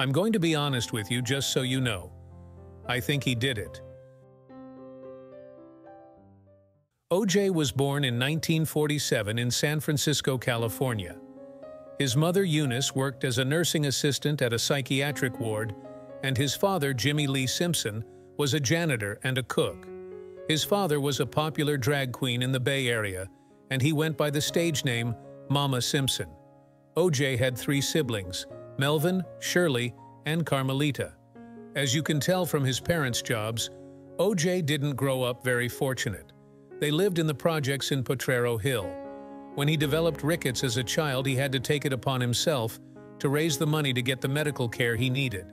I'm going to be honest with you just so you know. I think he did it. O.J. was born in 1947 in San Francisco, California. His mother, Eunice, worked as a nursing assistant at a psychiatric ward, and his father, Jimmy Lee Simpson, was a janitor and a cook. His father was a popular drag queen in the Bay Area, and he went by the stage name Mama Simpson. O.J. had 3 siblings, Melvin, Shirley, and Carmelita. As you can tell from his parents' jobs, O.J. didn't grow up very fortunate. They lived in the projects in Potrero Hill. When he developed rickets as a child, he had to take it upon himself to raise the money to get the medical care he needed.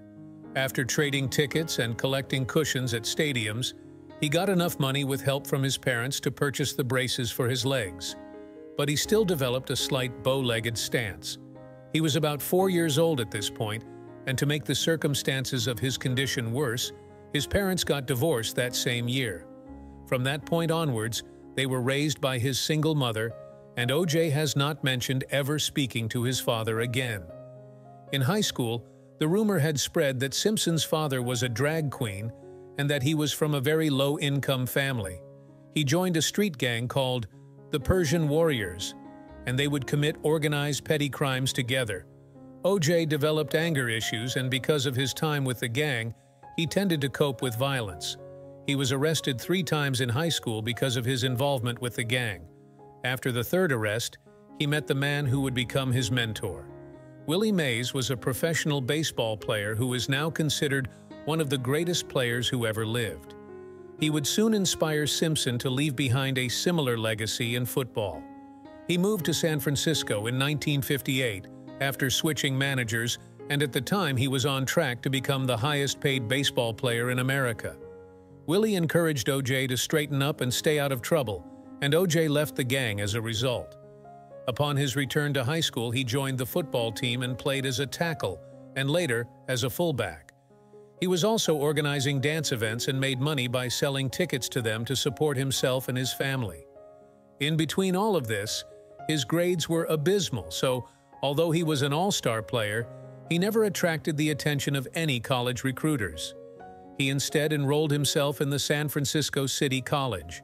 After trading tickets and collecting cushions at stadiums, he got enough money with help from his parents to purchase the braces for his legs. But he still developed a slight bow-legged stance. He was about 4 years old at this point, and to make the circumstances of his condition worse, his parents got divorced that same year. From that point onwards, they were raised by his single mother, and O.J. has not mentioned ever speaking to his father again. In high school, the rumor had spread that Simpson's father was a drag queen and that he was from a very low-income family. He joined a street gang called the Persian Warriors, and they would commit organized petty crimes together. O.J. developed anger issues, and because of his time with the gang, he tended to cope with violence. He was arrested 3 times in high school because of his involvement with the gang. After the 3rd arrest, he met the man who would become his mentor. Willie Mays was a professional baseball player who is now considered one of the greatest players who ever lived. He would soon inspire Simpson to leave behind a similar legacy in football. He moved to San Francisco in 1958 after switching managers, and at the time he was on track to become the highest-paid baseball player in America. Willie encouraged O.J. to straighten up and stay out of trouble, and O.J. left the gang as a result. Upon his return to high school, he joined the football team and played as a tackle, and later as a fullback. He was also organizing dance events and made money by selling tickets to them to support himself and his family. In between all of this, his grades were abysmal, so although he was an all-star player, he never attracted the attention of any college recruiters. He instead enrolled himself in the San Francisco City College.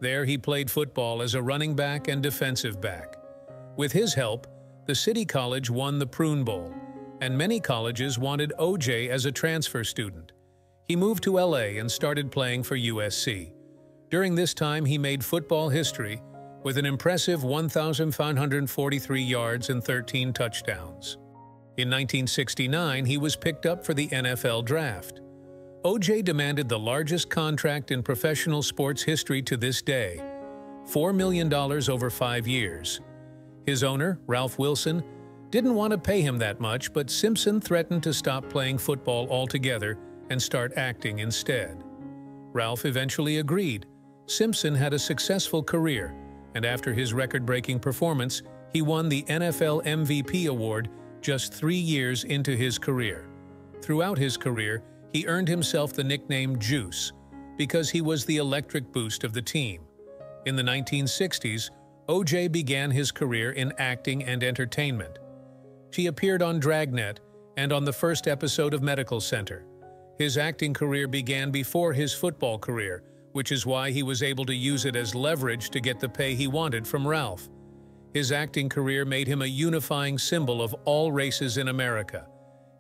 There he played football as a running back and defensive back. With his help, the City College won the Prune Bowl, and many colleges wanted O.J. as a transfer student. He moved to L.A. and started playing for USC. During this time, he made football history with an impressive 1,543 yards and 13 touchdowns. In 1969, he was picked up for the NFL draft. O.J. demanded the largest contract in professional sports history to this day, $4 million over 5 years. His owner, Ralph Wilson, didn't want to pay him that much, but Simpson threatened to stop playing football altogether and start acting instead. Ralph eventually agreed. Simpson had a successful career, and after his record-breaking performance, he won the NFL MVP award just 3 years into his career. Throughout his career, he earned himself the nickname Juice because he was the electric boost of the team. In the 1960s, O.J. began his career in acting and entertainment. He appeared on Dragnet and on the first episode of Medical Center. His acting career began before his football career, which is why he was able to use it as leverage to get the pay he wanted from Ralph. His acting career made him a unifying symbol of all races in America.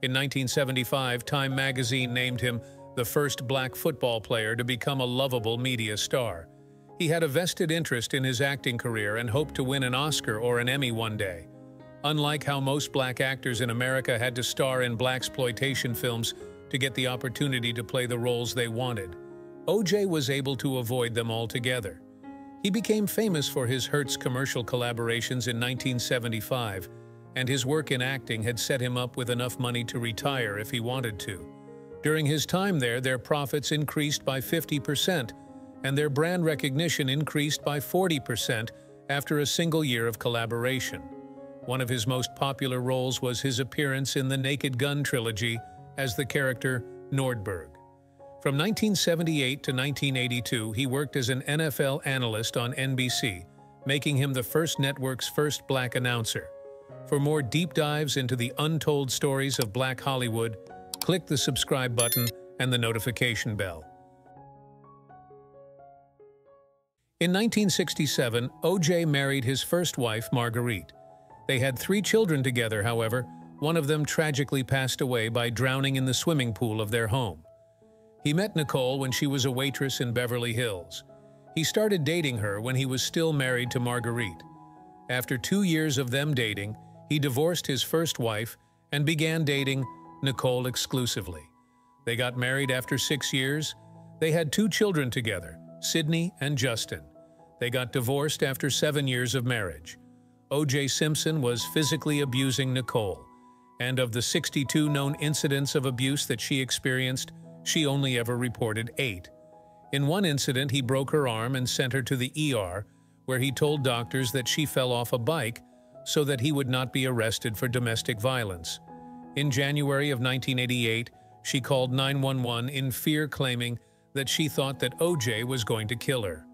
In 1975, Time magazine named him the first black football player to become a lovable media star. He had a vested interest in his acting career and hoped to win an Oscar or an Emmy one day. Unlike how most black actors in America had to star in blaxploitation films to get the opportunity to play the roles they wanted, O.J. was able to avoid them altogether. He became famous for his Hertz commercial collaborations in 1975, and his work in acting had set him up with enough money to retire if he wanted to. During his time there, their profits increased by 50%, and their brand recognition increased by 40% after a single year of collaboration. One of his most popular roles was his appearance in the Naked Gun trilogy as the character Nordberg. From 1978 to 1982, he worked as an NFL analyst on NBC, making him the first network's first black announcer. For more deep dives into the untold stories of Black Hollywood, click the subscribe button and the notification bell. In 1967, O.J. married his first wife, Marguerite. They had 3 children together, however. One of them tragically passed away by drowning in the swimming pool of their home. He met Nicole when she was a waitress in Beverly Hills. He started dating her when he was still married to Marguerite. After 2 years of them dating, he divorced his first wife and began dating Nicole exclusively. They got married after 6 years. They had 2 children together, Sydney and Justin. They got divorced after 7 years of marriage. O.J. Simpson was physically abusing Nicole, and of the 62 known incidents of abuse that she experienced, she only ever reported 8. In one incident, he broke her arm and sent her to the ER, where he told doctors that she fell off a bike so that he would not be arrested for domestic violence. In January of 1988, she called 911 in fear, claiming that she thought that O.J. was going to kill her.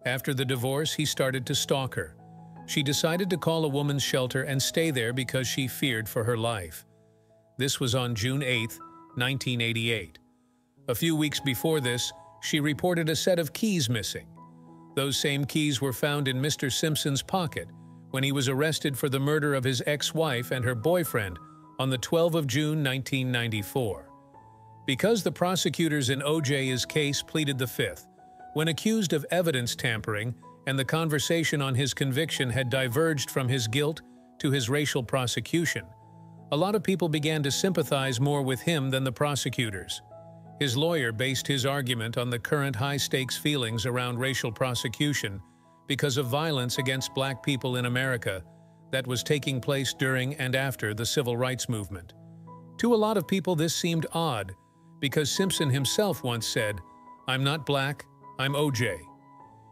After the divorce, he started to stalk her. She decided to call a woman's shelter and stay there because she feared for her life. This was on June 8, 1988. A few weeks before this, she reported a set of keys missing. Those same keys were found in Mr. Simpson's pocket when he was arrested for the murder of his ex-wife and her boyfriend on the 12th of June 1994. Because the prosecutors in O.J.'s case pleaded the Fifth, when accused of evidence tampering, and the conversation on his conviction had diverged from his guilt to his racial prosecution, a lot of people began to sympathize more with him than the prosecutors. His lawyer based his argument on the current high-stakes feelings around racial prosecution because of violence against Black people in America that was taking place during and after the Civil Rights Movement. To a lot of people, this seemed odd, because Simpson himself once said, "I'm not Black, I'm O.J."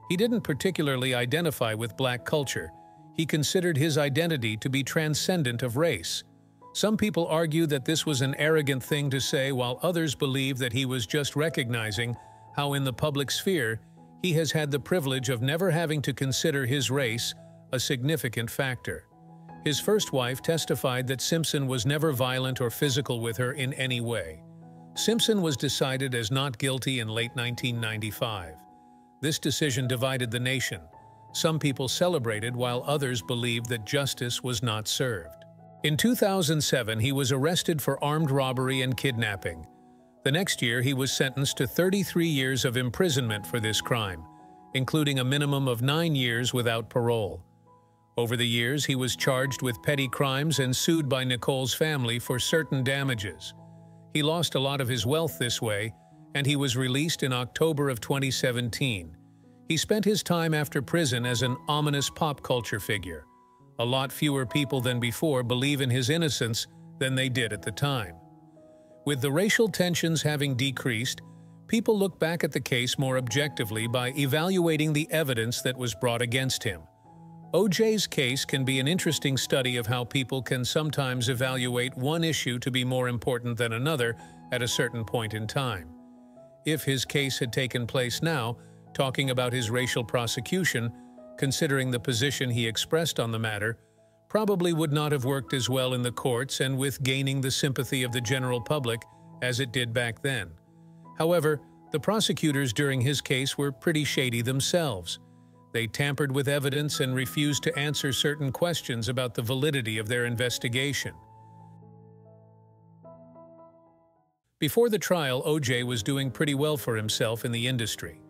He didn't particularly identify with Black culture. He considered his identity to be transcendent of race. Some people argue that this was an arrogant thing to say, while others believe that he was just recognizing how in the public sphere he has had the privilege of never having to consider his race a significant factor. His first wife testified that Simpson was never violent or physical with her in any way. Simpson was decided as not guilty in late 1995. This decision divided the nation. Some people celebrated while others believed that justice was not served. In 2007, he was arrested for armed robbery and kidnapping. The next year, he was sentenced to 33 years of imprisonment for this crime, including a minimum of 9 years without parole. Over the years, he was charged with petty crimes and sued by Nicole's family for certain damages. He lost a lot of his wealth this way, and he was released in October of 2017. He spent his time after prison as an ominous pop culture figure. A lot fewer people than before believe in his innocence than they did at the time. With the racial tensions having decreased, people look back at the case more objectively by evaluating the evidence that was brought against him. O.J.'s case can be an interesting study of how people can sometimes evaluate one issue to be more important than another at a certain point in time. If his case had taken place now, talking about his racial prosecution, considering the position he expressed on the matter, probably would not have worked as well in the courts and with gaining the sympathy of the general public as it did back then. However, the prosecutors during his case were pretty shady themselves. They tampered with evidence and refused to answer certain questions about the validity of their investigation. Before the trial, O.J. was doing pretty well for himself in the industry.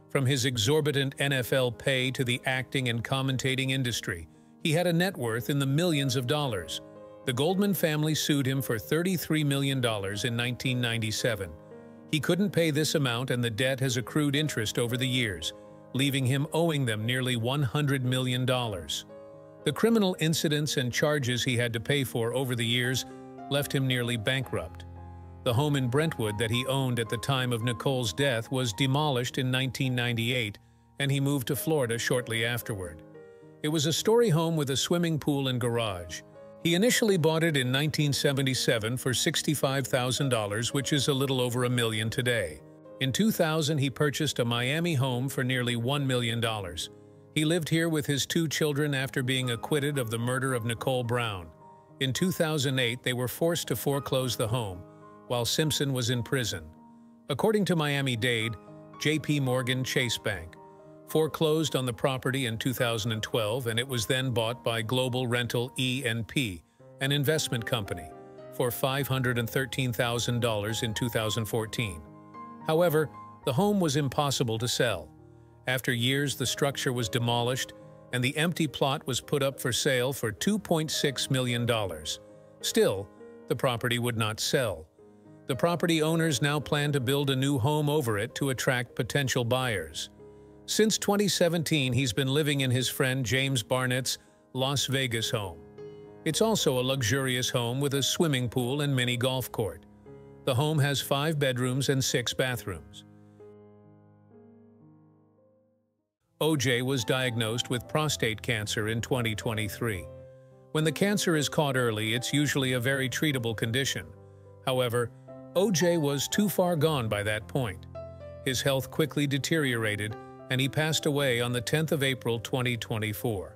From his exorbitant NFL pay to the acting and commentating industry, he had a net worth in the millions of dollars. The Goldman family sued him for $33 million in 1997. He couldn't pay this amount, and the debt has accrued interest over the years, leaving him owing them nearly $100 million. The criminal incidents and charges he had to pay for over the years left him nearly bankrupt. The home in Brentwood that he owned at the time of Nicole's death was demolished in 1998, and he moved to Florida shortly afterward. It was a story home with a swimming pool and garage. He initially bought it in 1977 for $65,000, which is a little over $1 million today. In 2000, he purchased a Miami home for nearly $1 million. He lived here with his 2 children after being acquitted of the murder of Nicole Brown. In 2008, they were forced to foreclose the home, while Simpson was in prison. According to Miami-Dade, J.P. Morgan Chase Bank foreclosed on the property in 2012, and it was then bought by Global Rental E&P, an investment company, for $513,000 in 2014. However, the home was impossible to sell. After years, the structure was demolished, and the empty plot was put up for sale for $2.6 million. Still, the property would not sell. The property owners now plan to build a new home over it to attract potential buyers. Since 2017, he's been living in his friend James Barnett's Las Vegas home. It's also a luxurious home with a swimming pool and mini golf court. The home has 5 bedrooms and 6 bathrooms. O.J. was diagnosed with prostate cancer in 2023. When the cancer is caught early, it's usually a very treatable condition. However, O.J. was too far gone by that point. His health quickly deteriorated, and he passed away on the 10th of April 2024.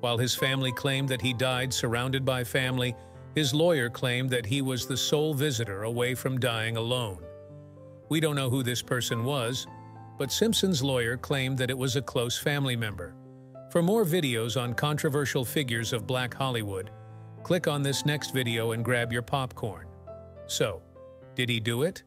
While his family claimed that he died surrounded by family, his lawyer claimed that he was the sole visitor away from dying alone. We don't know who this person was, but Simpson's lawyer claimed that it was a close family member. For more videos on controversial figures of Black Hollywood, click on this next video and grab your popcorn. So, did he do it?